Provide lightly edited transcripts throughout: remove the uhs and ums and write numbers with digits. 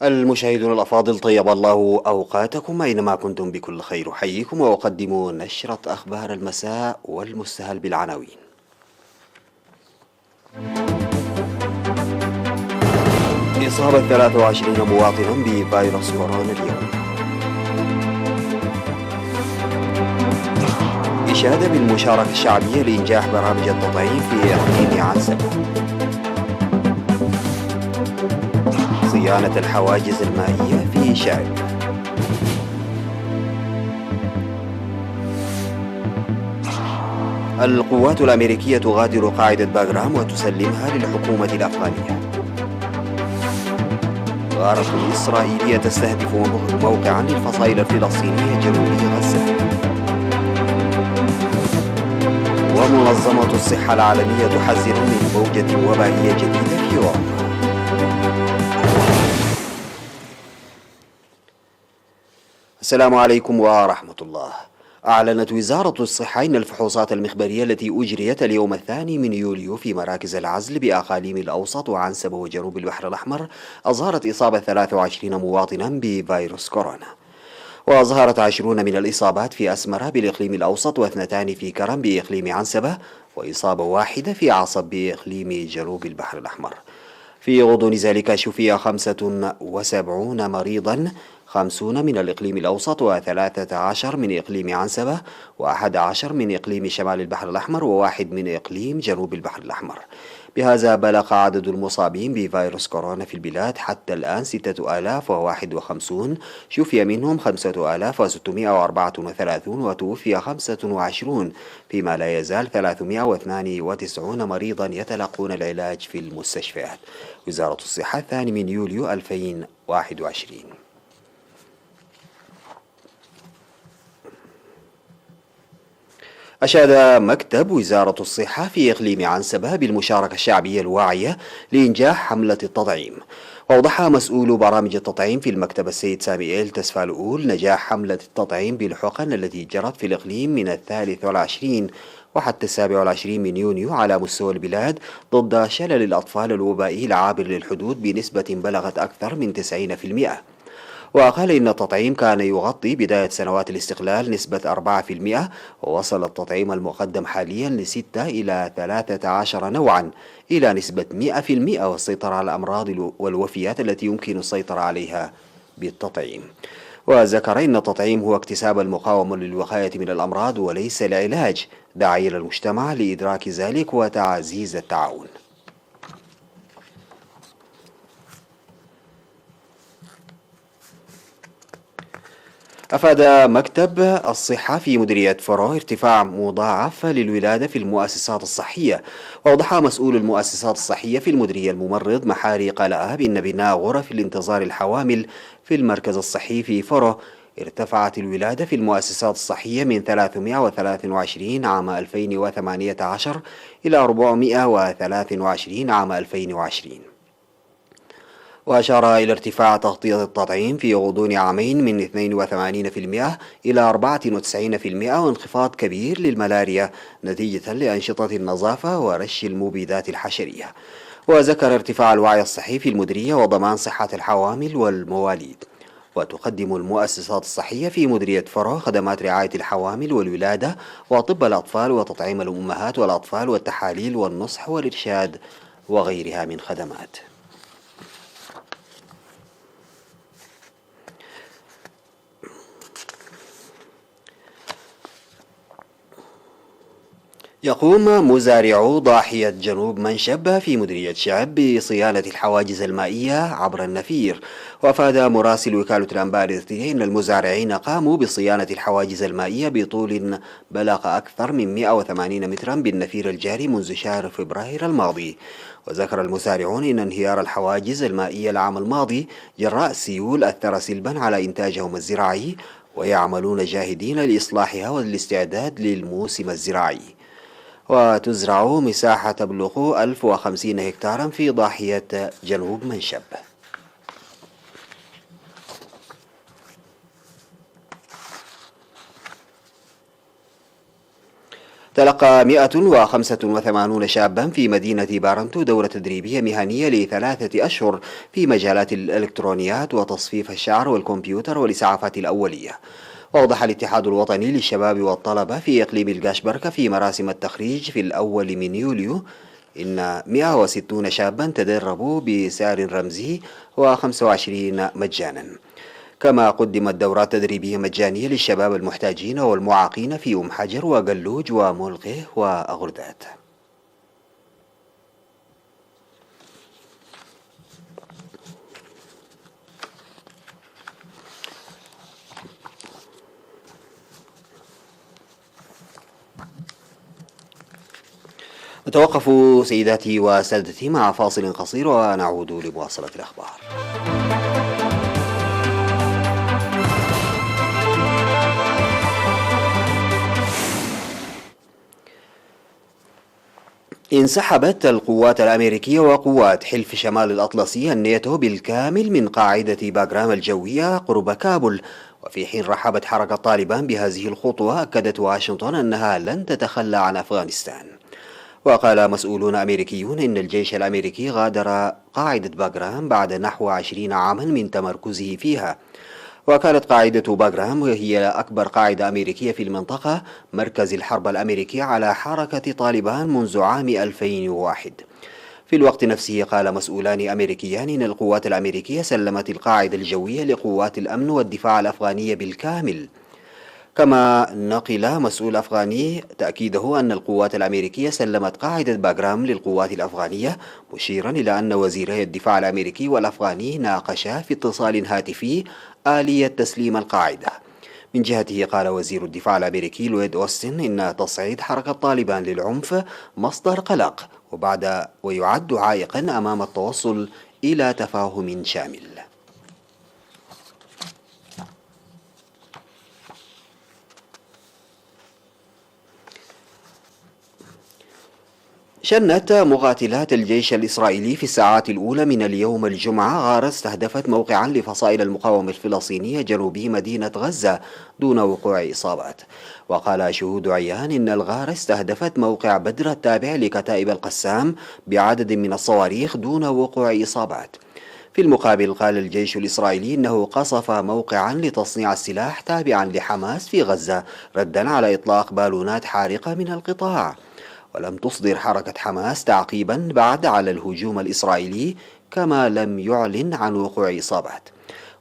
المشاهدون الأفاضل، طيب الله أوقاتكم أينما كنتم بكل خير. أحييكم وأقدم نشرة أخبار المساء والمستهل بالعناوين. إصابة 23 مواطنا بفيروس كورونا اليوم. إشادة بالمشاركة الشعبية لإنجاح برامج التطعيم في إقليم عنسبة. صيانة الحواجز المائية في شعب. القوات الأمريكية تغادر قاعدة باغرام وتسلمها للحكومة الأفغانية. غارة إسرائيلية تستهدف موقعا للفصائل الفلسطينية جنوبي غزة. ومنظمة الصحة العالمية تحذر من موجة وبائية جديدة في أوروبا. السلام عليكم ورحمة الله. أعلنت وزارة الصحة إن الفحوصات المخبرية التي أجريت اليوم 2 يوليو في مراكز العزل بأقاليم الأوسط وعنسبة وجنوب البحر الأحمر أظهرت إصابة 23 مواطنا بفيروس كورونا. وأظهرت 20 من الإصابات في أسمرة بالإقليم الأوسط و2 في كرم بإقليم عنسبة، وإصابة واحدة في عصب بإقليم جنوب البحر الأحمر. في غضون ذلك شفي 75 مريضا، 50 من الإقليم الأوسط و13 من إقليم عنسبة و11 من إقليم شمال البحر الأحمر وواحد من إقليم جنوب البحر الأحمر. بهذا بلغ عدد المصابين بفيروس كورونا في البلاد حتى الآن 6051، شفي منهم 5634 وتوفي 25، فيما لا يزال 392 مريضا يتلقون العلاج في المستشفيات. وزارة الصحة 2 2021. أشاد مكتب وزارة الصحة في إقليم عنسبة بالمشاركة الشعبية الواعية لإنجاح حملة التطعيم. وأوضح مسؤول برامج التطعيم في المكتب السيد سامييل تسفالؤول نجاح حملة التطعيم بالحقن التي جرت في الإقليم من 23 وحتى 27 من يونيو على مستوى البلاد ضد شلل الأطفال الوبائي العابر للحدود بنسبة بلغت أكثر من 90%. وقال إن التطعيم كان يغطي بداية سنوات الاستقلال نسبة 4%، ووصل التطعيم المقدم حاليا ل6 إلى 13 نوعا إلى نسبة 100%، والسيطرة على الأمراض والوفيات التي يمكن السيطرة عليها بالتطعيم. وذكر إن التطعيم هو اكتساب المقاومة للوقاية من الأمراض وليس العلاج، داعيا المجتمع لإدراك ذلك وتعزيز التعاون. أفاد مكتب الصحة في مديرية فرو ارتفاع مضاعف للولادة في المؤسسات الصحية. وأوضح مسؤول المؤسسات الصحية في المديرية الممرض محاري قلعة بأن بناء غرف الانتظار الحوامل في المركز الصحي في فرو ارتفعت الولادة في المؤسسات الصحية من 323 عام 2018 إلى 423 عام 2020. وأشار إلى ارتفاع تغطية التطعيم في غضون عامين من 82% إلى 94%، وانخفاض كبير للملاريا نتيجة لأنشطة النظافة ورش المبيدات الحشرية. وذكر ارتفاع الوعي الصحي في المديرية وضمان صحة الحوامل والمواليد. وتقدم المؤسسات الصحية في مديرية فرو خدمات رعاية الحوامل والولادة وطب الأطفال وتطعيم الأمهات والأطفال والتحاليل والنصح والإرشاد وغيرها من خدمات. يقوم مزارعو ضاحية جنوب منشب في مديرية شعب بصيانة الحواجز المائية عبر النفير. وأفاد مراسل وكالة الأنباء الإذاعية أن المزارعين قاموا بصيانة الحواجز المائية بطول بلغ أكثر من 180 مترا بالنفير الجاري منذ شهر فبراير الماضي. وذكر المزارعون أن انهيار الحواجز المائية العام الماضي جراء السيول أثر سلبا على إنتاجهم الزراعي، ويعملون جاهدين لإصلاحها والاستعداد للموسم الزراعي. وتزرع مساحة تبلغ 1050 هكتارا في ضاحية جنوب منشب. تلقى 185 شابا في مدينة بارنتو دورة تدريبية مهنية ل3 أشهر في مجالات الإلكترونيات وتصفيف الشعر والكمبيوتر والإسعافات الأولية. وأوضح الاتحاد الوطني للشباب والطلبة في إقليم القاشبركة في مراسم التخريج في الأول من يوليو إن 160 شابا تدربوا بسعر رمزي و25 مجانا. كما قدمت دورات تدريبية مجانية للشباب المحتاجين والمعاقين في أم حجر وقلوج وملقه وأغردات. نتوقف سيداتي وسادتي مع فاصل قصير ونعود لمواصلة الأخبار. انسحبت القوات الأمريكية وقوات حلف شمال الأطلسي الناتو بالكامل من قاعدة باغرام الجوية قرب كابول، وفي حين رحبت حركة طالبان بهذه الخطوة أكدت واشنطن أنها لن تتخلى عن أفغانستان. وقال مسؤولون أمريكيون إن الجيش الأمريكي غادر قاعدة باغرام بعد نحو 20 عاما من تمركزه فيها. وكانت قاعدة باغرام وهي أكبر قاعدة أمريكية في المنطقة مركز الحرب الأمريكي على حركة طالبان منذ عام 2001. في الوقت نفسه قال مسؤولان أمريكيان إن القوات الأمريكية سلمت القاعدة الجوية لقوات الأمن والدفاع الأفغانية بالكامل. كما نقل مسؤول أفغاني تأكيده أن القوات الأمريكية سلمت قاعدة باغرام للقوات الأفغانية، مشيرا إلى أن وزيري الدفاع الأمريكي والأفغاني ناقشا في اتصال هاتفي آلية تسليم القاعدة. من جهته قال وزير الدفاع الأمريكي لويد أوستن إن تصعيد حركة طالبان للعنف مصدر قلق ويعد عائقا أمام التوصل إلى تفاهم شامل. شنت مقاتلات الجيش الإسرائيلي في الساعات الأولى من اليوم الجمعة غارة استهدفت موقعا لفصائل المقاومة الفلسطينية جنوبي مدينة غزة دون وقوع إصابات. وقال شهود عيان إن الغارة استهدفت موقع بدر التابع لكتائب القسام بعدد من الصواريخ دون وقوع إصابات. في المقابل قال الجيش الإسرائيلي إنه قصف موقعا لتصنيع السلاح تابعا لحماس في غزة ردا على إطلاق بالونات حارقة من القطاع. ولم تصدر حركة حماس تعقيبا بعد على الهجوم الإسرائيلي، كما لم يعلن عن وقوع إصابات.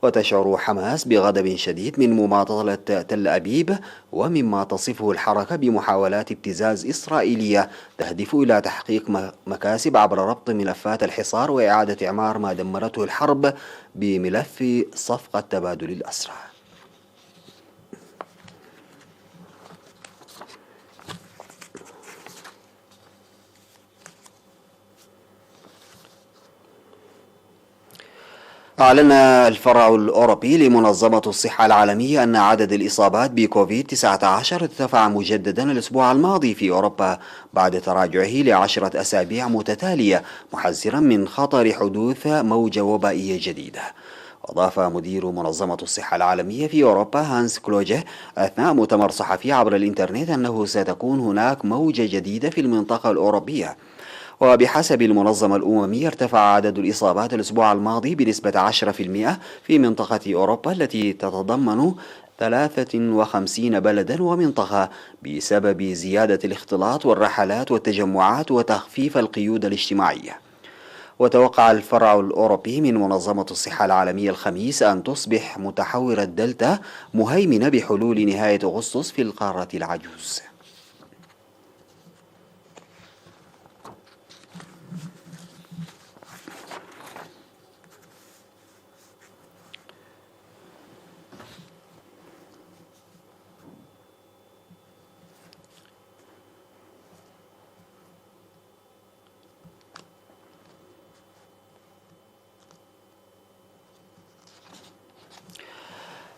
وتشعر حماس بغضب شديد من مماطلة تل أبيب ومما تصفه الحركة بمحاولات ابتزاز إسرائيلية تهدف إلى تحقيق مكاسب عبر ربط ملفات الحصار وإعادة إعمار ما دمرته الحرب بملف صفقة تبادل الأسرى. أعلن الفرع الأوروبي لمنظمة الصحة العالمية أن عدد الإصابات بكوفيد-19 ارتفع مجددا الأسبوع الماضي في أوروبا بعد تراجعه ل10 أسابيع متتالية، محذرا من خطر حدوث موجة وبائية جديدة. وأضاف مدير منظمة الصحة العالمية في أوروبا هانس كلوجه أثناء مؤتمر صحفي عبر الإنترنت أنه ستكون هناك موجة جديدة في المنطقة الأوروبية. وبحسب المنظمة الأممية ارتفع عدد الإصابات الأسبوع الماضي بنسبة 10% في منطقة أوروبا التي تتضمن 53 بلدا ومنطقة بسبب زيادة الاختلاط والرحلات والتجمعات وتخفيف القيود الاجتماعية. وتوقع الفرع الأوروبي من منظمة الصحة العالمية الخميس أن تصبح متحور الدلتا مهيمنة بحلول نهاية أغسطس في القارة العجوز.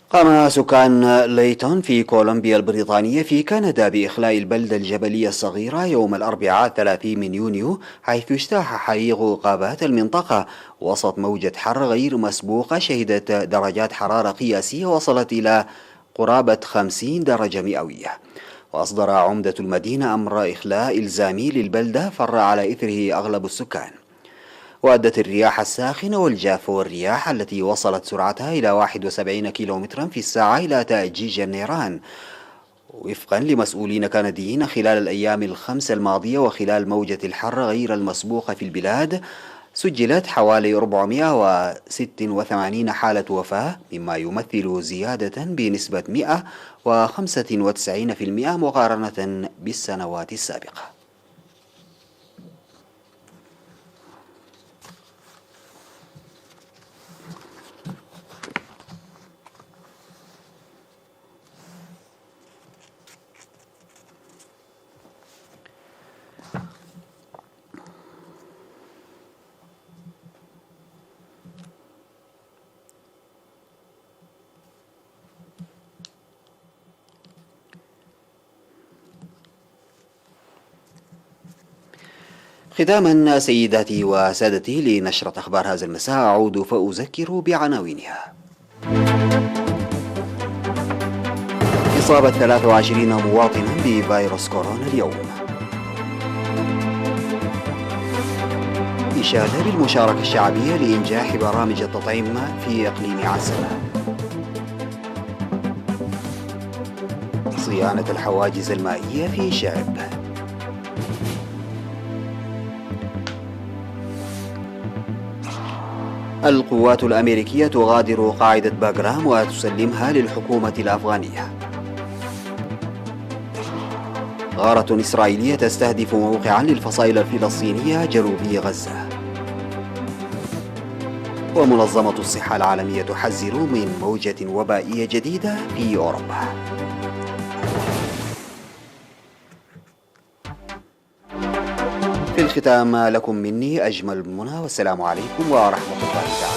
قام سكان ليتون في كولومبيا البريطانية في كندا بإخلاء البلدة الجبلية الصغيرة يوم الأربعاء 30 من يونيو، حيث اجتاح حريق غابات المنطقة وسط موجة حر غير مسبوقة شهدت درجات حرارة قياسية وصلت إلى قرابة 50 درجة مئوية. وأصدر عمدة المدينة أمر إخلاء إلزامي للبلدة فر على إثره أغلب السكان. وأدت الرياح الساخنة والجافة والرياح التي وصلت سرعتها إلى 71 كيلومترا في الساعة إلى تأجيج النيران وفقا لمسؤولين كنديين خلال الأيام الخمس الماضية. وخلال موجة الحر غير المسبوقة في البلاد سجلت حوالي 486 حالة وفاة، مما يمثل زيادة بنسبة 195% مقارنة بالسنوات السابقة. ختاما سيداتي وسادتي لنشرة أخبار هذا المساء أعود فأذكر بعناوينها. إصابة 23 مواطنا بفيروس كورونا اليوم. إشادة بالمشاركة الشعبية لإنجاح برامج التطعيم في إقليم عسلة. صيانة الحواجز المائية في شعب. القوات الأمريكية تغادر قاعدة باغرام وتسلمها للحكومة الأفغانية. غارة إسرائيلية تستهدف موقعا للفصائل الفلسطينية جنوبي غزة. ومنظمة الصحة العالمية تحذر من موجة وبائية جديدة في أوروبا. في الختام لكم مني أجمل المنى، والسلام عليكم ورحمة الله تعالى.